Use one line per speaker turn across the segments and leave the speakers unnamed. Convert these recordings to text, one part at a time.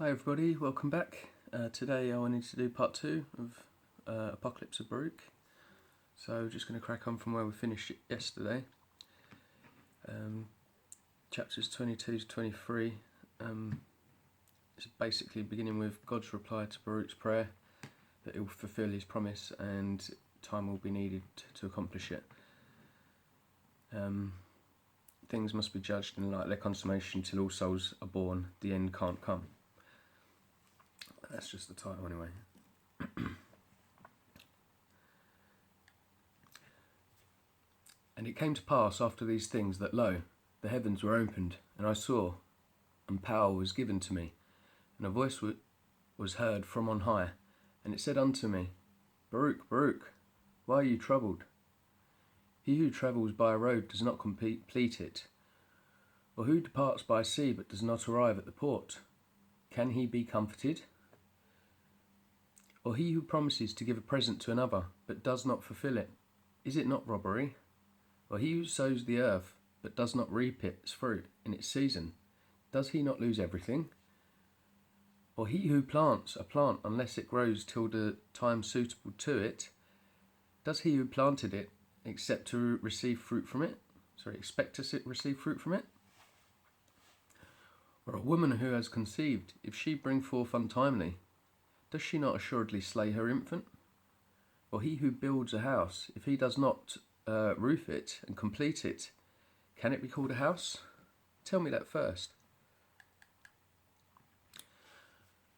Hi everybody, welcome back. Today I wanted to do part 2 of Apocalypse of Baruch. So just going to crack on from where we finished it yesterday. Chapters 22 to 23 is basically beginning with God's reply to Baruch's prayer that he will fulfill his promise and time will be needed to accomplish it. Things must be judged in light of their consummation till all souls are born, the end can't come. That's just the title anyway. And it came to pass after these things that, lo, the heavens were opened, and I saw, and power was given to me, and a voice was heard from on high, and it said unto me, Baruch, Baruch, why are you troubled? He who travels by a road does not complete it, or who departs by sea but does not arrive at the port, can he be comforted? Or he who promises to give a present to another, but does not fulfill it, is it not robbery? Or he who sows the earth, but does not reap its fruit in its season, does he not lose everything? Or he who plants a plant unless it grows till the time suitable to it, does he who planted it expect to receive fruit from it? Receive fruit from it? Or a woman who has conceived, if she bring forth untimely, does she not assuredly slay her infant? Or he who builds a house, if he does not roof it and complete it, can it be called a house? Tell me that first.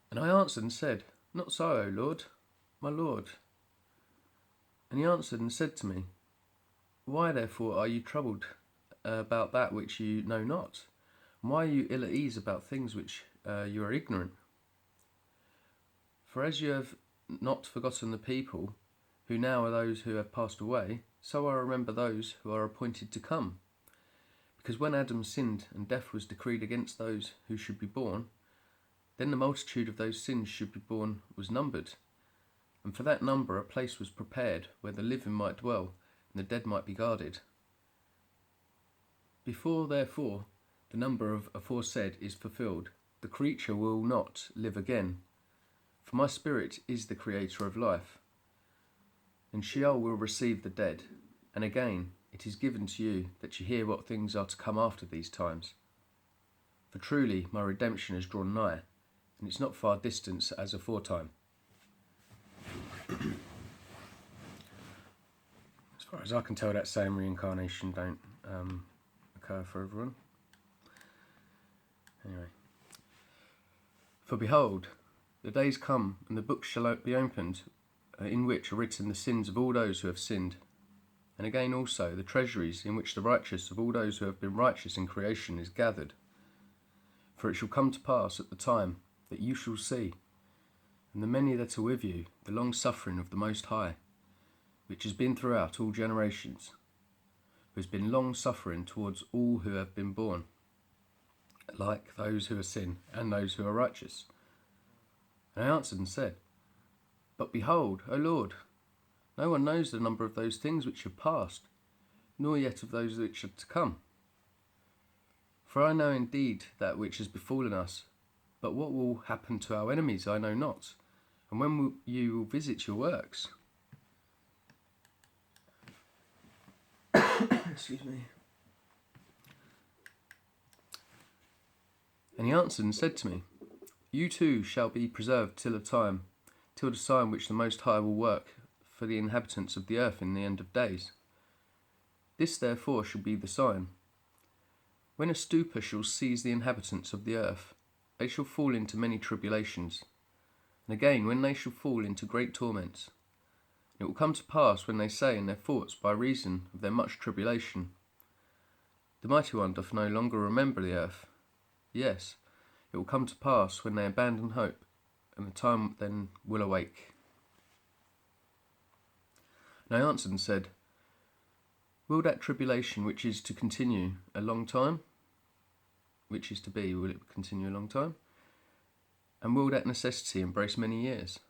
And I answered and said, Not so, O Lord, my Lord. And he answered and said to me, Why therefore are you troubled about that which you know not? And why are you ill at ease about things which you are ignorant? For as you have not forgotten the people, who now are those who have passed away, so I remember those who are appointed to come. Because when Adam sinned and death was decreed against those who should be born, then the multitude of those sins should be born was numbered. And for that number a place was prepared where the living might dwell and the dead might be guarded. Before, therefore, the number of aforesaid is fulfilled, the creature will not live again. For my spirit is the creator of life. And Sheol will receive the dead. And again, it is given to you that you hear what things are to come after these times. For truly my redemption is drawn nigh, and it's not far distant as aforetime. As far as I can tell, that same reincarnation don't occur for everyone. Anyway. For behold, the days come, and the book shall be opened, in which are written the sins of all those who have sinned. And again also the treasuries in which the righteous of all those who have been righteous in creation is gathered. For it shall come to pass at the time that you shall see, and the many that are with you, the long suffering of the Most High, which has been throughout all generations, who has been long suffering towards all who have been born, like those who are sin and those who are righteous. And I answered and said, But behold, O Lord, no one knows the number of those things which have passed, nor yet of those which are to come. For I know indeed that which has befallen us, but what will happen to our enemies I know not, and when you will visit your works. Excuse me. And he answered and said to me, You too shall be preserved till the time which the Most High will work for the inhabitants of the earth in the end of days. This therefore shall be the sign. When a stupor shall seize the inhabitants of the earth, they shall fall into many tribulations. And again, when they shall fall into great torments, it will come to pass when they say in their thoughts by reason of their much tribulation, The Mighty One doth no longer remember the earth. Yes, it will come to pass when they abandon hope, and the time then will awake. And I answered and said, Will that tribulation which is to continue a long time, which is to be, will it continue a long time? And will that necessity embrace many years?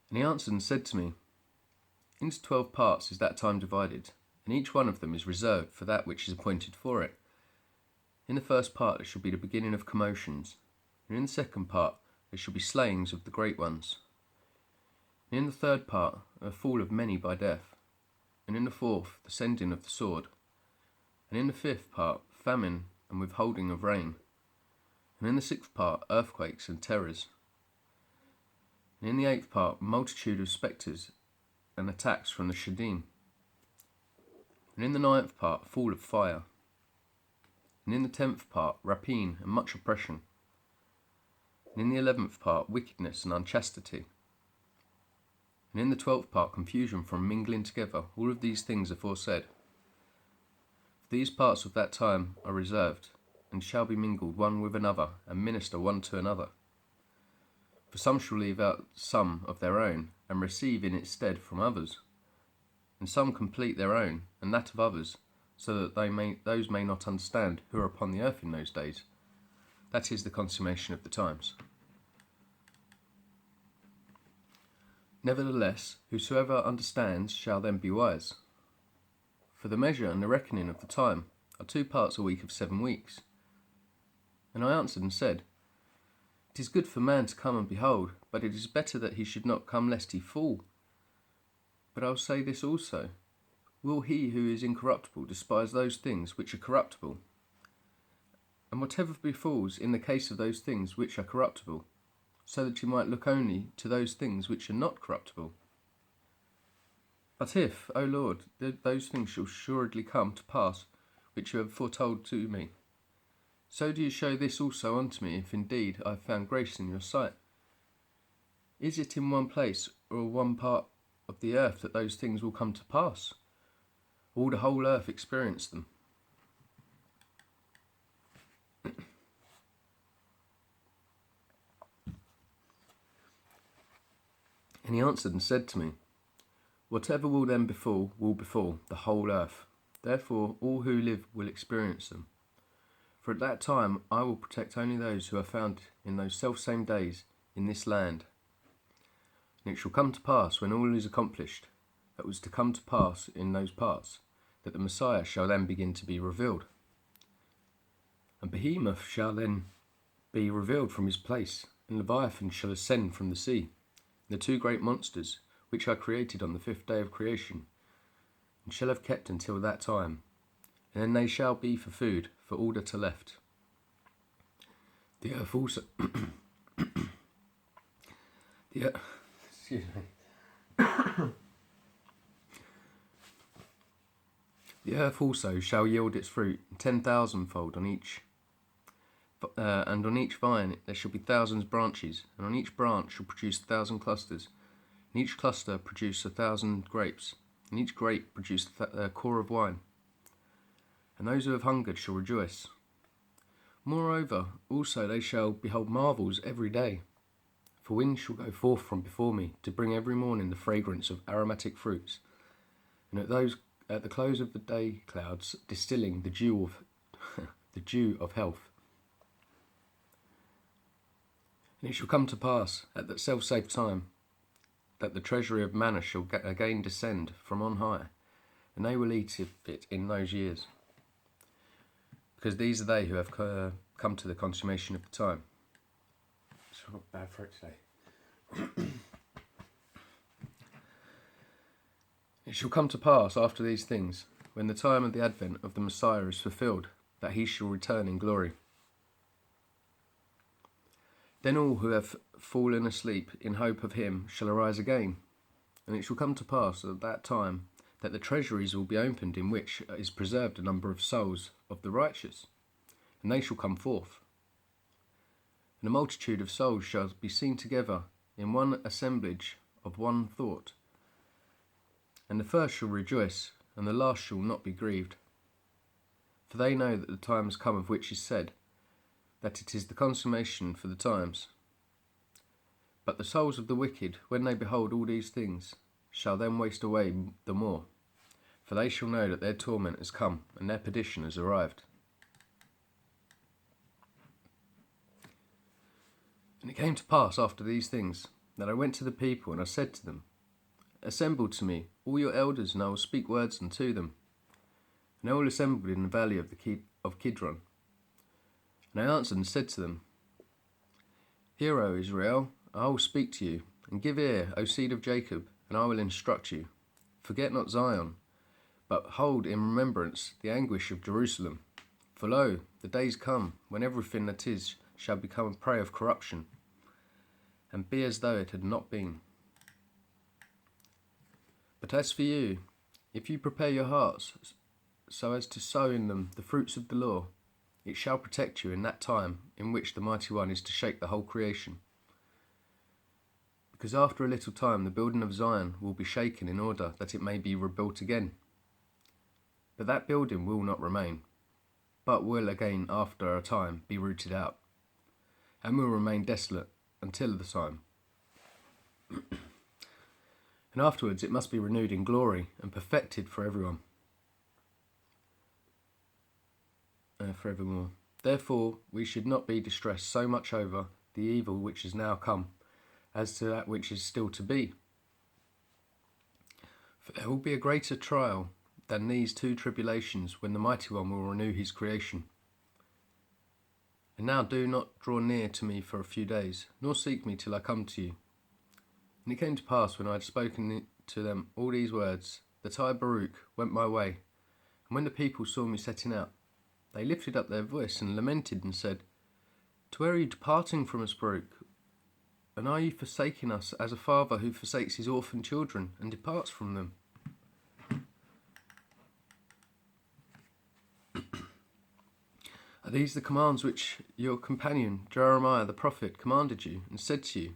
And he answered and said to me, Into 12 parts is that time divided, and each one of them is reserved for that which is appointed for it. In the first part there shall be the beginning of commotions, and in the second part there shall be slayings of the great ones, and in the third part a fall of many by death, and in the fourth the sending of the sword, and in the fifth part famine and withholding of rain, and in the sixth part earthquakes and terrors, and in the eighth part multitude of spectres and attacks from the Shadim, and in the ninth part fall of fire, and in the 10th part rapine and much oppression, and in the 11th part wickedness and unchastity, and in the 12th part confusion from mingling together all of these things aforesaid. For these parts of that time are reserved, and shall be mingled one with another, and minister one to another. For some shall leave out some of their own, and receive in its stead from others, and some complete their own, and that of others, so that those may not understand who are upon the earth in those days. That is the consummation of the times. Nevertheless, whosoever understands shall then be wise. For the measure and the reckoning of the time are 2 parts a week of 7 weeks. And I answered and said, It is good for man to come and behold, but it is better that he should not come lest he fall. But I will say this also, will he who is incorruptible despise those things which are corruptible? And whatever befalls in the case of those things which are corruptible, so that you might look only to those things which are not corruptible. But if, O Lord, those things shall assuredly come to pass which you have foretold to me, so do you show this also unto me, if indeed I have found grace in your sight. Is it in one place or one part of the earth that those things will come to pass? Will the whole earth experience them? And he answered and said to me, Whatever will then befall the whole earth. Therefore all who live will experience them. For at that time I will protect only those who are found in those selfsame days in this land. And it shall come to pass, when all is accomplished, that was to come to pass in those parts, that the Messiah shall then begin to be revealed. And Behemoth shall then be revealed from his place, and Leviathan shall ascend from the sea, the 2 great monsters, which are created on the 5th day of creation, and shall have kept until that time, and then they shall be for food for all that are left. The earth also excuse me. The earth also shall yield its fruit 10,000-fold on each, and on each vine there shall be 1,000 branches, and on each branch shall produce 1,000 clusters, and each cluster produce 1,000 grapes, and each grape produce a core of wine. And those who have hungered shall rejoice. Moreover, also they shall behold marvels every day. For wind shall go forth from before me, to bring every morning the fragrance of aromatic fruits, and at the close of the day clouds distilling the dew of the dew of health. And it shall come to pass at that self-same time that the treasury of manna shall again descend from on high, and they will eat of it in those years, because these are they who have come to the consummation of the time. It's not bad for it today. It shall come to pass after these things, when the time of the advent of the Messiah is fulfilled, that he shall return in glory. Then all who have fallen asleep in hope of him shall arise again, and it shall come to pass at that time that the treasuries will be opened, in which is preserved a number of souls of the righteous, and they shall come forth. And a multitude of souls shall be seen together in one assemblage of one thought. And the first shall rejoice, and the last shall not be grieved. For they know that the time has come of which is said, that it is the consummation for the times. But the souls of the wicked, when they behold all these things, shall then waste away the more. For they shall know that their torment has come, and their perdition has arrived. And it came to pass after these things, that I went to the people, and I said to them, Assemble to me all your elders, and I will speak words unto them. and they all assembled in the valley of Kidron. And I answered and said to them, Hear, O Israel, I will speak to you, and give ear, O seed of Jacob, and I will instruct you. Forget not Zion, but hold in remembrance the anguish of Jerusalem. For lo, the days come, when everything that is shall become a prey of corruption, and be as though it had not been. But as for you, if you prepare your hearts so as to sow in them the fruits of the law, it shall protect you in that time in which the Mighty One is to shake the whole creation. Because after a little time the building of Zion will be shaken in order that it may be rebuilt again. But that building will not remain, but will again after a time be rooted out, and will remain desolate until the time. And afterwards it must be renewed in glory and perfected for everyone. Forevermore. Therefore we should not be distressed so much over the evil which is now come, as to that which is still to be. For there will be a greater trial than these two tribulations, when the Mighty One will renew his creation. And now do not draw near to me for a few days, nor seek me till I come to you. And it came to pass, when I had spoken to them all these words, that I, Baruch, went my way. And when the people saw me setting out, they lifted up their voice and lamented and said, To where are you departing from us, Baruch? And are you forsaking us as a father who forsakes his orphan children and departs from them? Are these the commands which your companion Jeremiah the prophet commanded you, and said to you,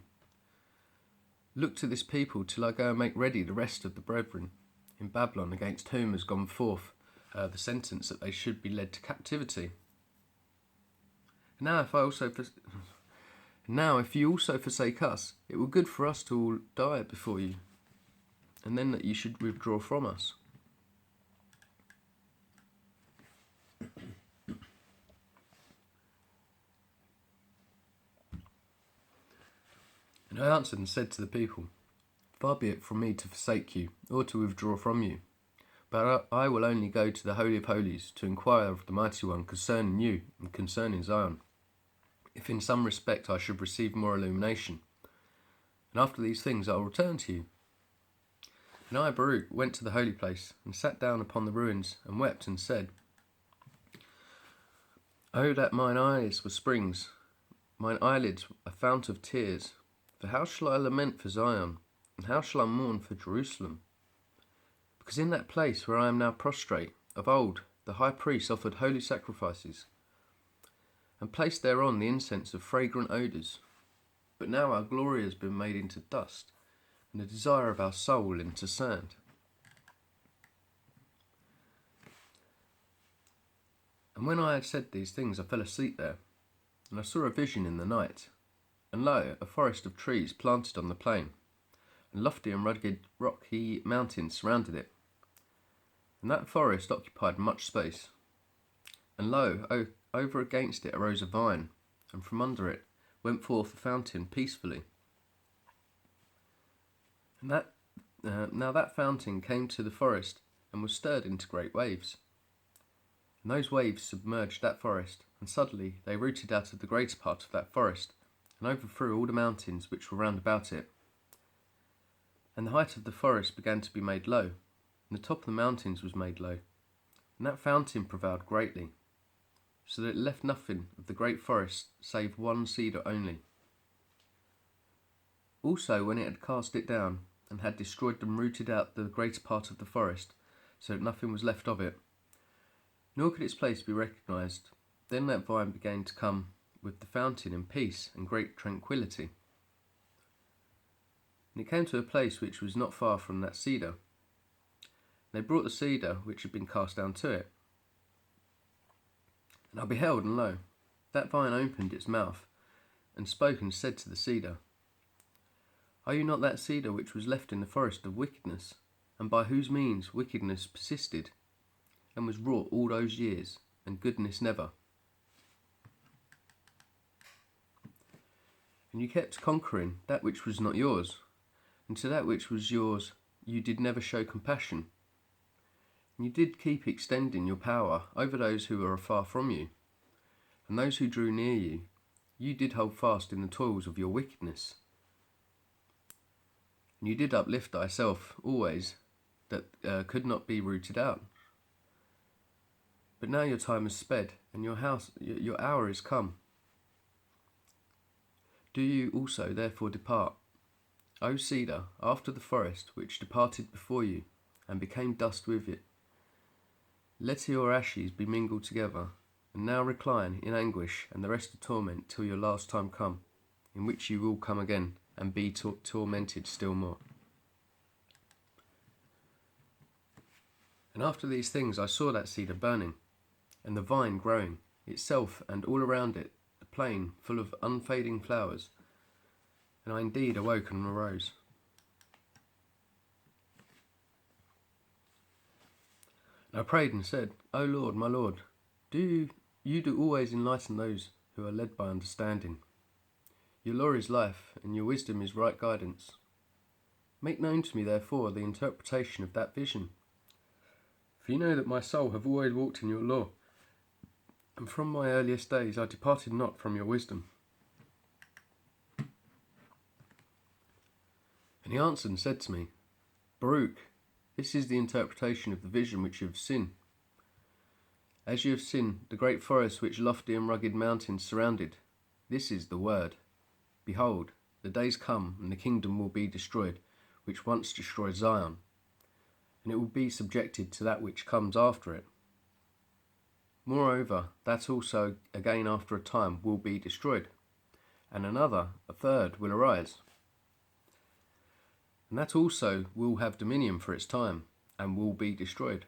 Look to this people till I go and make ready the rest of the brethren in Babylon, against whom has gone forth the sentence that they should be led to captivity? And now if you also forsake us, it were good for us to all die before you, and then that you should withdraw from us. And I answered and said to the people, Far be it from me to forsake you, or to withdraw from you. But I will only go to the Holy of Holies, to inquire of the Mighty One concerning you, and concerning Zion, if in some respect I should receive more illumination. And after these things I will return to you. And I, Baruch, went to the holy place, and sat down upon the ruins, and wept, and said, Oh, that mine eyes were springs, mine eyelids a fount of tears. For how shall I lament for Zion, and how shall I mourn for Jerusalem? Because in that place where I am now prostrate, of old the high priest offered holy sacrifices, and placed thereon the incense of fragrant odours. But now our glory has been made into dust, and the desire of our soul into sand. And when I had said these things, I fell asleep there, and I saw a vision in the night. And lo, a forest of trees planted on the plain, and lofty and rugged rocky mountains surrounded it. And that forest occupied much space. And lo, over against it arose a vine, and from under it went forth a fountain peacefully. And now that fountain came to the forest, and was stirred into great waves. And those waves submerged that forest, and suddenly they rooted out of the greater part of that forest, and overthrew all the mountains which were round about it. And the height of the forest began to be made low, and the top of the mountains was made low, and that fountain prevailed greatly, so that it left nothing of the great forest save one cedar only. Also, when it had cast it down, and had destroyed and rooted out the greater part of the forest, so that nothing was left of it, nor could its place be recognised, then that vine began to come with the fountain in peace and great tranquillity. And it came to a place which was not far from that cedar. They brought the cedar which had been cast down to it. And I beheld, and lo, that vine opened its mouth, and spoke and said to the cedar, Are you not that cedar which was left in the forest of wickedness, and by whose means wickedness persisted, and was wrought all those years, and goodness never? And you kept conquering that which was not yours, and to that which was yours you did never show compassion. And you did keep extending your power over those who were afar from you, and those who drew near you, you did hold fast in the toils of your wickedness. And you did uplift thyself always, that could not be rooted out. But now your time is sped, and your hour is come. Do you also therefore depart, O cedar, after the forest which departed before you, and became dust with it? Let your ashes be mingled together, and now recline in anguish and the rest of torment till your last time come, in which you will come again, and be tormented still more. And after these things I saw that cedar burning, and the vine growing, itself and all around it, the plain full of unfading flowers. And I indeed awoke and arose. And I prayed and said, O Lord, my Lord, you do always enlighten those who are led by understanding. Your law is life, and your wisdom is right guidance. Make known to me, therefore, the interpretation of that vision. For you know that my soul have always walked in your law, and from my earliest days I departed not from your wisdom. And he answered and said to me, Baruch, this is the interpretation of the vision which you have seen. As you have seen the great forest which lofty and rugged mountains surrounded, this is the word. Behold, the days come, and the kingdom will be destroyed, which once destroyed Zion, and it will be subjected to that which comes after it. Moreover, that also again after a time will be destroyed, and another, a third, will arise. And that also will have dominion for its time, and will be destroyed.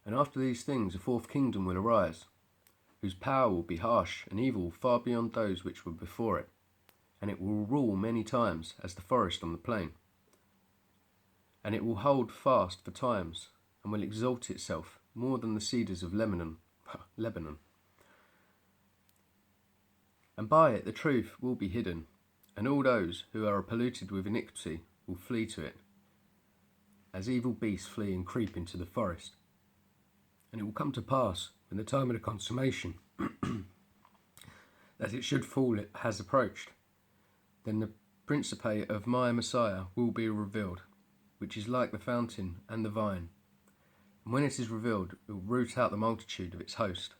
And after these things a fourth kingdom will arise, whose power will be harsh and evil far beyond those which were before it, and it will rule many times as the forest on the plain. And it will hold fast for times, and will exalt itself more than the cedars of Lebanon. And by it the truth will be hidden, and all those who are polluted with iniquity will flee to it, as evil beasts flee and creep into the forest. And it will come to pass, when the time of the consummation, that it should fall has approached, then the principate of my Messiah will be revealed, which is like the fountain and the vine. And when it is revealed, it will root out the multitude of its host.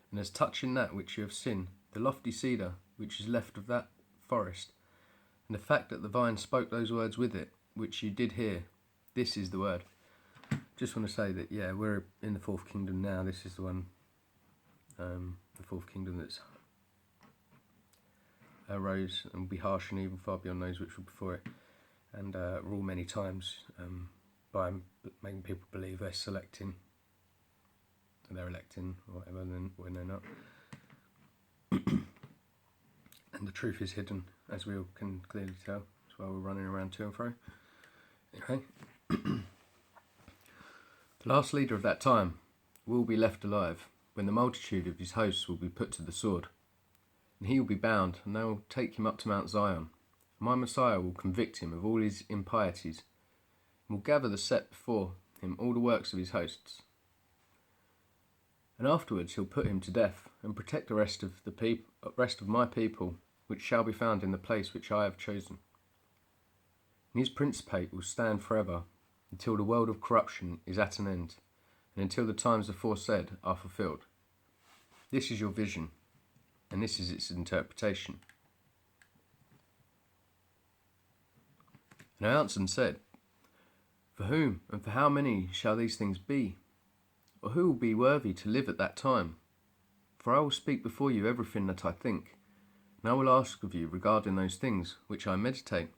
And as touching that which you have seen, the lofty cedar which is left of that forest, and the fact that the vine spoke those words with it, which you did hear, this is the word. Just want to say that, yeah, we're in the fourth kingdom now. This is the one, the fourth kingdom that's arose and will be harsh and evil far beyond those which were before it, and rule many times by making people believe they're electing, or whatever, when they're not. And the truth is hidden, as we all can clearly tell. That's why we're running around to and fro. Anyway, the last leader of that time will be left alive, when the multitude of his hosts will be put to the sword. And he will be bound, and they will take him up to Mount Zion. My Messiah will convict him of all his impieties, and will gather the set before him all the works of his hosts. And afterwards he'll put him to death, and protect the rest of my people, which shall be found in the place which I have chosen. And his principate will stand forever, until the world of corruption is at an end, and until the times aforesaid are fulfilled. This is your vision, and this is its interpretation. And I answered and said, For whom and for how many shall these things be? Or who will be worthy to live at that time? For I will speak before you everything that I think, and I will ask of you regarding those things which I meditate.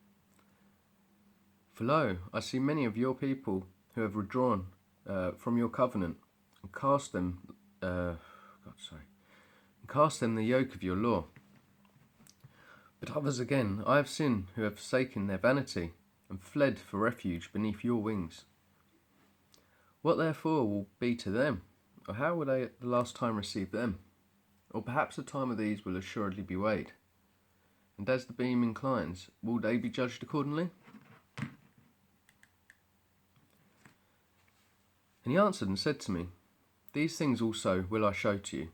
For lo, I see many of your people who have withdrawn from your covenant, and cast them the yoke of your law. But others again I have seen who have forsaken their vanity, and fled for refuge beneath your wings. What therefore will be to them? Or how will they at the last time receive them? Or perhaps the time of these will assuredly be weighed. And as the beam inclines, will they be judged accordingly? And he answered and said to me, These things also will I show to you.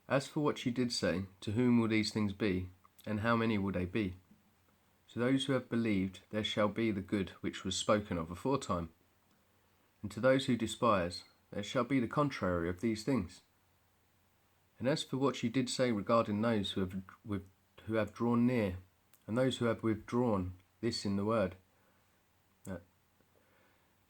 As for what you did say, to whom will these things be, and how many will they be? To those who have believed there shall be the good which was spoken of aforetime. And to those who despise, there shall be the contrary of these things. And as for what you did say regarding those who have drawn near, and those who have withdrawn, this in the word.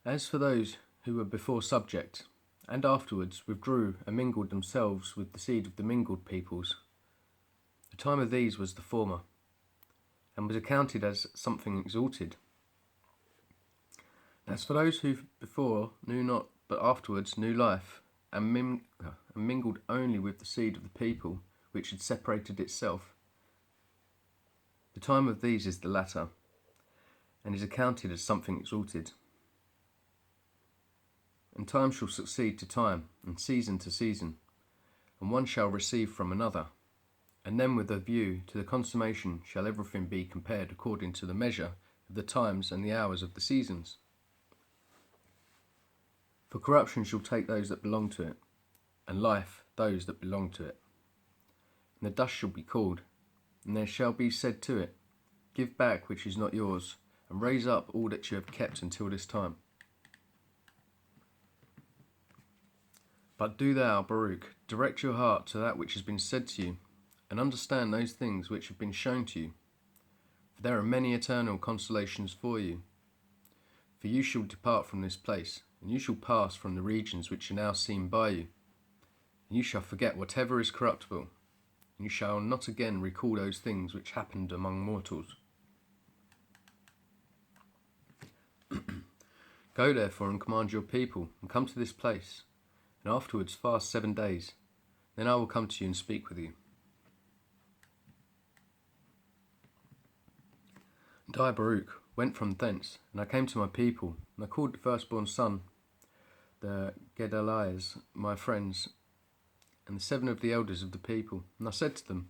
As for those who were before subject, and afterwards withdrew and mingled themselves with the seed of the mingled peoples, the time of these was the former, and was accounted as something exalted. As for those who before knew not, but afterwards knew life, and mingled only with the seed of the people which had separated itself, the time of these is the latter, and is accounted as something exalted. And time shall succeed to time, and season to season, and one shall receive from another. And then with a view to the consummation shall everything be compared according to the measure of the times and the hours of the seasons. For corruption shall take those that belong to it, and life those that belong to it. And the dust shall be called, and there shall be said to it, Give back which is not yours, and raise up all that you have kept until this time. But do thou, Baruch, direct your heart to that which has been said to you, and understand those things which have been shown to you. For there are many eternal consolations for you. For you shall depart from this place, and you shall pass from the regions which are now seen by you. And you shall forget whatever is corruptible, and you shall not again recall those things which happened among mortals. Go therefore and command your people, and come to this place, and afterwards fast 7 days. Then I will come to you and speak with you. And I, Baruch, went from thence, and I came to my people, and I called the firstborn son, the Gedaliahs, my friends, and the 7 of the elders of the people. And I said to them,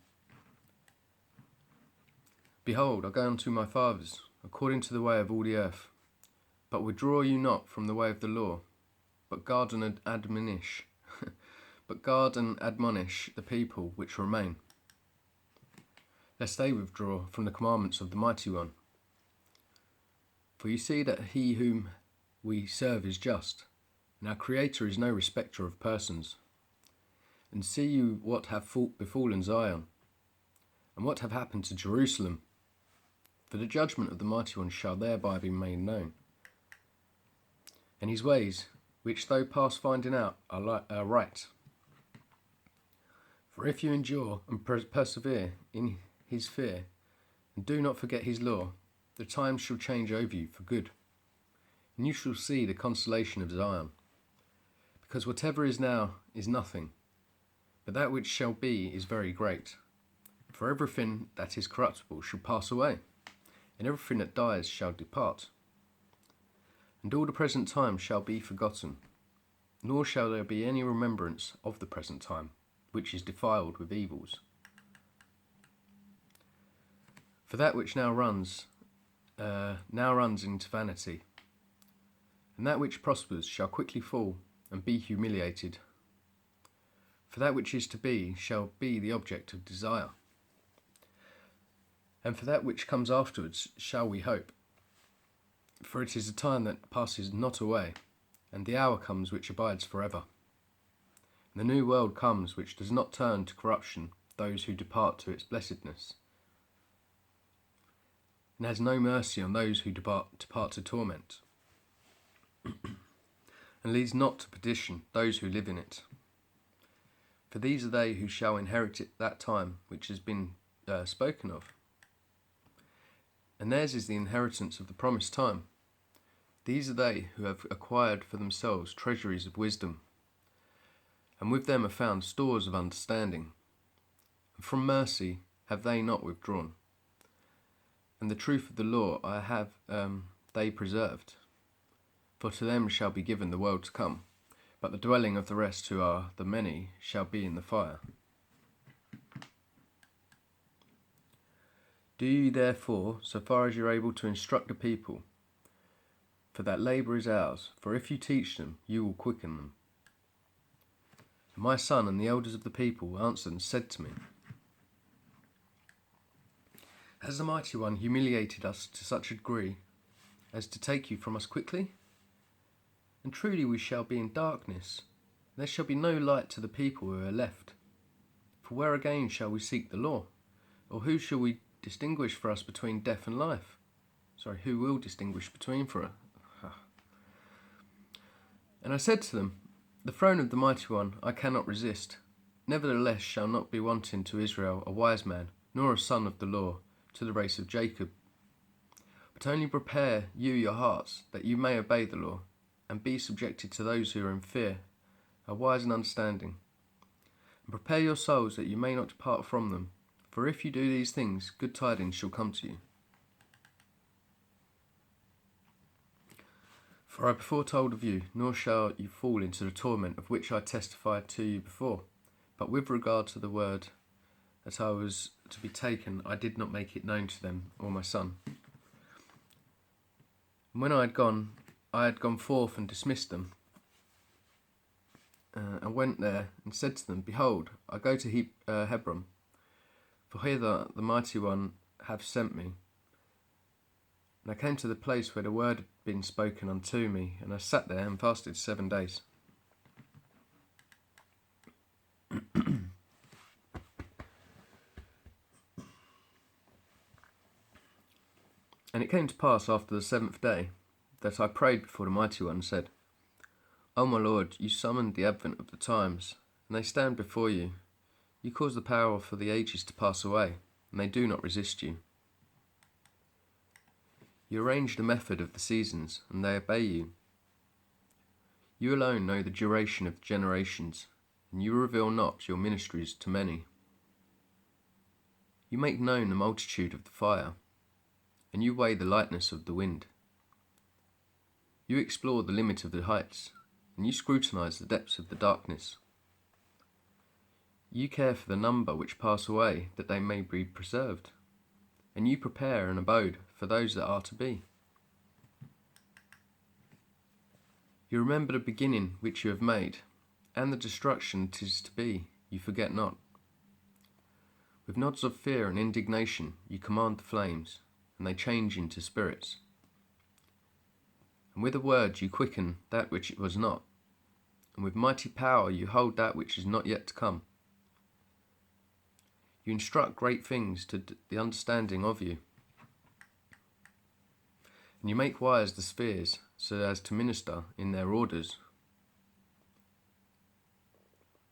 Behold, I go unto my fathers, according to the way of all the earth. But withdraw you not from the way of the law, but guard and admonish, the people which remain, lest they withdraw from the commandments of the Mighty One. For you see that he whom we serve is just, and our Creator is no respecter of persons. And see you what have befallen Zion, and what have happened to Jerusalem. For the judgment of the Mighty One shall thereby be made known. And his ways, which though past finding out, are right. For if you endure and persevere in his fear, and do not forget his law, the times shall change over you for good, and you shall see the consolation of Zion. Because whatever is now is nothing, but that which shall be is very great. For everything that is corruptible shall pass away, and everything that dies shall depart. And all the present time shall be forgotten, nor shall there be any remembrance of the present time, which is defiled with evils. For that which now runs into vanity, and that which prospers shall quickly fall and be humiliated. For that which is to be shall be the object of desire, and for that which comes afterwards shall we hope. For it is a time that passes not away, and the hour comes which abides forever. And the new world comes which does not turn to corruption those who depart to its blessedness, and has no mercy on those who depart to torment, and leads not to perdition those who live in it. For these are they who shall inherit it that time which has been spoken of. And theirs is the inheritance of the promised time. These are they who have acquired for themselves treasuries of wisdom, and with them are found stores of understanding. And from mercy have they not withdrawn, and the truth of the law have they preserved. For to them shall be given the world to come, but the dwelling of the rest who are the many shall be in the fire. Do ye therefore, so far as you are able to instruct the people, for that labour is ours, for if you teach them, you will quicken them. And my son and the elders of the people answered and said to me, Has the Mighty One humiliated us to such a degree as to take you from us quickly? And truly we shall be in darkness, there shall be no light to the people who are left. For where again shall we seek the law? Or who shall we distinguish for us between death and life? Who will distinguish between for us? And I said to them, The throne of the Mighty One I cannot resist. Nevertheless shall not be wanting to Israel a wise man, nor a son of the law, to the race of Jacob. But only prepare you your hearts, that you may obey the law, and be subjected to those who are in fear, are wise and understanding. And prepare your souls that you may not depart from them, for if you do these things, good tidings shall come to you. For I before told of you, nor shall you fall into the torment of which I testified to you before. But with regard to the word that I was to be taken, I did not make it known to them or my son. And when I had gone forth and dismissed them, and went there and said to them, Behold, I go to Hebron, for hither the Mighty One hath sent me. And I came to the place where the word had been spoken unto me, and I sat there and fasted 7 days. And it came to pass after the 7th day, that I prayed before the Mighty One, and said, O my Lord, you summoned the advent of the times, and they stand before you. You cause the power for the ages to pass away, and they do not resist you. You arrange the method of the seasons, and they obey you. You alone know the duration of the generations, and you reveal not your ministries to many. You make known the multitude of the fire, and you weigh the lightness of the wind. You explore the limit of the heights, and you scrutinize the depths of the darkness. You care for the number which pass away, that they may be preserved, and you prepare an abode for those that are to be. You remember the beginning which you have made, and the destruction that is to be, you forget not. With nods of fear and indignation you command the flames, and they change into spirits. And with a word you quicken that which it was not, and with mighty power you hold that which is not yet to come. You instruct great things to the understanding of you, and you make wise the spheres, so as to minister in their orders.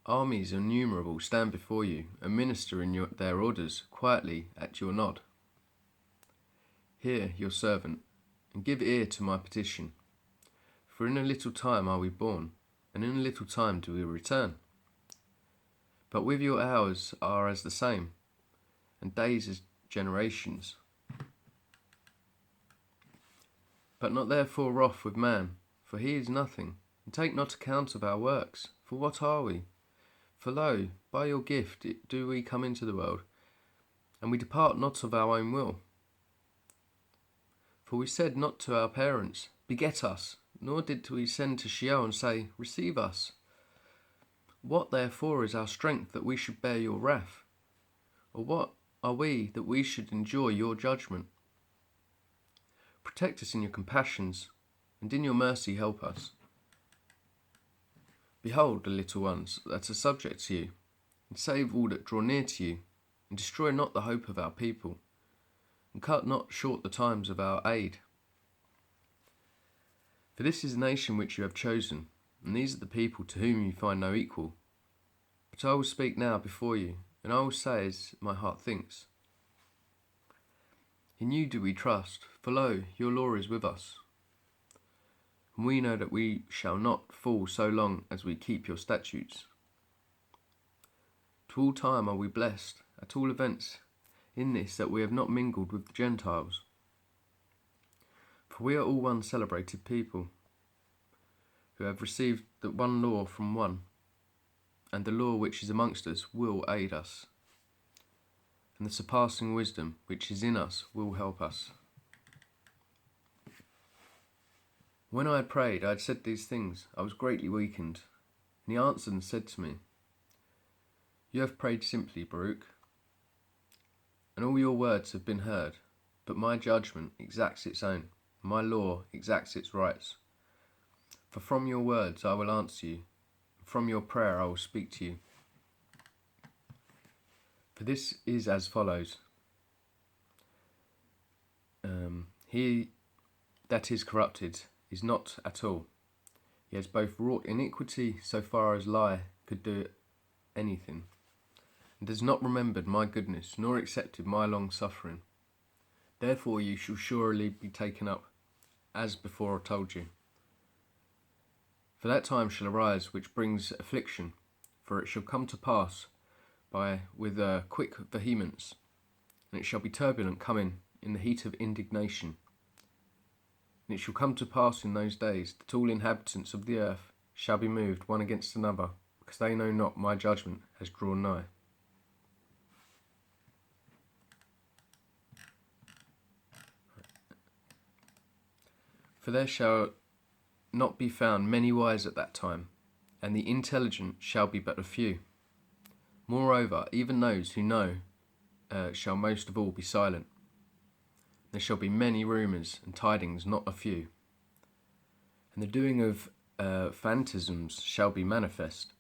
Armies innumerable stand before you, and minister in their orders, quietly at your nod. Hear, your servant, and give ear to my petition. For in a little time are we born, and in a little time do we return. But with your hours are as the same, and days as generations. But not therefore wrath with man, for he is nothing, and take not account of our works, for what are we? For lo, by your gift do we come into the world, and we depart not of our own will. For we said not to our parents, Beget us, nor did we send to Sheol and say, Receive us. What therefore is our strength that we should bear your wrath? Or what are we that we should endure your judgment? Protect us in your compassions, and in your mercy help us. Behold the little ones that are subject to you, and save all that draw near to you, and destroy not the hope of our people, and cut not short the times of our aid. For this is the nation which you have chosen, and these are the people to whom you find no equal. But I will speak now before you, and I will say as my heart thinks. In you do we trust, for lo, your law is with us. And we know that we shall not fall so long as we keep your statutes. To all time are we blessed, at all events, in this that we have not mingled with the Gentiles. For we are all one celebrated people, who have received the one law from one, and the law which is amongst us will aid us, and the surpassing wisdom which is in us will help us. When I had prayed, I had said these things, I was greatly weakened. And he answered and said to me, You have prayed simply, Baruch, and all your words have been heard, but my judgment exacts its own, my law exacts its rights. For from your words I will answer you, and from your prayer I will speak to you. For this is as follows. He that is corrupted is not at all. He has both wrought iniquity so far as lie could do anything, and has not remembered my goodness, nor accepted my long suffering. Therefore you shall surely be taken up, as before told you. For that time shall arise which brings affliction, for it shall come to pass with a quick vehemence, and it shall be turbulent coming in the heat of indignation. And it shall come to pass in those days that all inhabitants of the earth shall be moved one against another, because they know not my judgment has drawn nigh. For there shall not be found many wise at that time, and the intelligent shall be but a few. Moreover, even those who know shall most of all be silent. There shall be many rumours and tidings, not a few. And the doing of phantasms shall be manifest,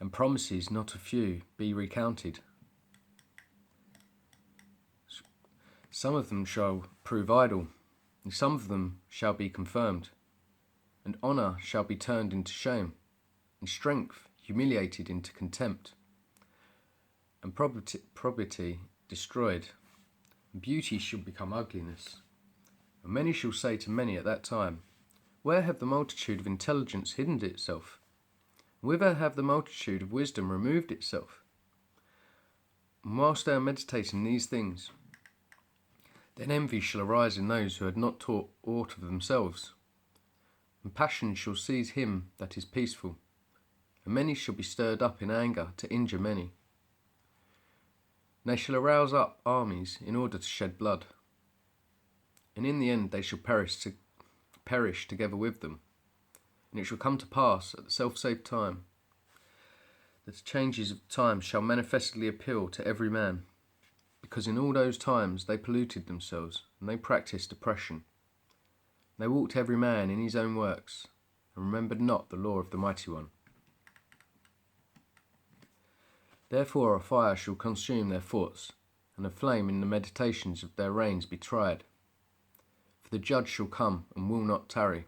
and promises, not a few, be recounted. Some of them shall prove idle, and some of them shall be confirmed. And honour shall be turned into shame, and strength humiliated into contempt, and probity destroyed. Beauty shall become ugliness. And many shall say to many at that time, Where have the multitude of intelligence hidden itself? Whither have the multitude of wisdom removed itself? And whilst they are meditating these things, then envy shall arise in those who had not taught aught of themselves. And passion shall seize him that is peaceful, and many shall be stirred up in anger to injure many. And they shall arouse up armies in order to shed blood. And in the end they shall perish together with them. And it shall come to pass at the selfsame time that the changes of time shall manifestly appeal to every man, because in all those times they polluted themselves, and they practised oppression. They walked every man in his own works, and remembered not the law of the Mighty One. Therefore a fire shall consume their thoughts, and a flame in the meditations of their reins be tried. For the judge shall come, and will not tarry,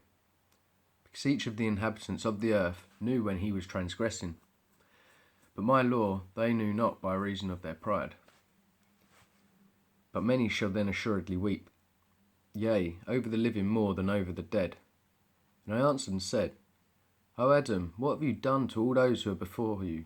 because each of the inhabitants of the earth knew when he was transgressing. But my law they knew not by reason of their pride. But many shall then assuredly weep, yea, over the living more than over the dead. And I answered and said, O Adam, what have you done to all those who are before you?